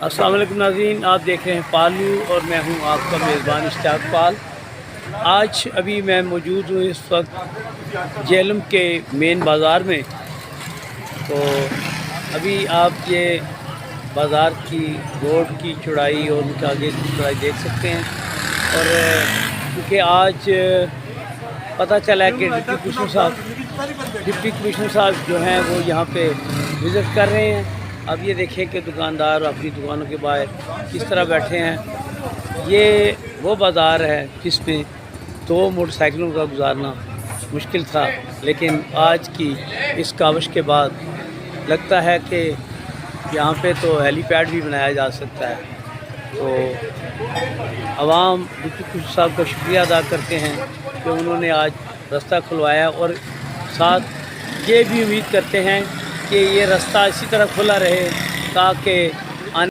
अस्सलाम वालेकुम नाज़रीन, आप देख रहे हैं पालू और मैं हूं आपका मेज़बान इश्तियाक पाल। आज अभी मैं मौजूद हूं इस वक्त जेलम के मेन बाज़ार में। तो अभी आप ये बाज़ार की रोड की चौड़ाई और उनके आगे की चौड़ाई देख सकते हैं। और क्योंकि आज पता चला है कि डिप्टी कमिश्नर साहब जो हैं वो यहाँ पे विज़िट कर रहे हैं। अब ये देखें कि दुकानदार अपनी दुकानों के बाहर किस तरह बैठे हैं। ये वो बाज़ार है जिसमें दो मोटरसाइकिलों का गुजारना मुश्किल था, लेकिन आज की इस काविश के बाद लगता है कि यहाँ पे तो हेलीपैड भी बनाया जा सकता है। तो आवाम डिप्टी कमिश्नर साहब का शुक्रिया अदा करते हैं कि उन्होंने आज रास्ता खुलवाया, और साथ ये भी उम्मीद करते हैं कि ये रास्ता इसी तरह खुला रहे ताकि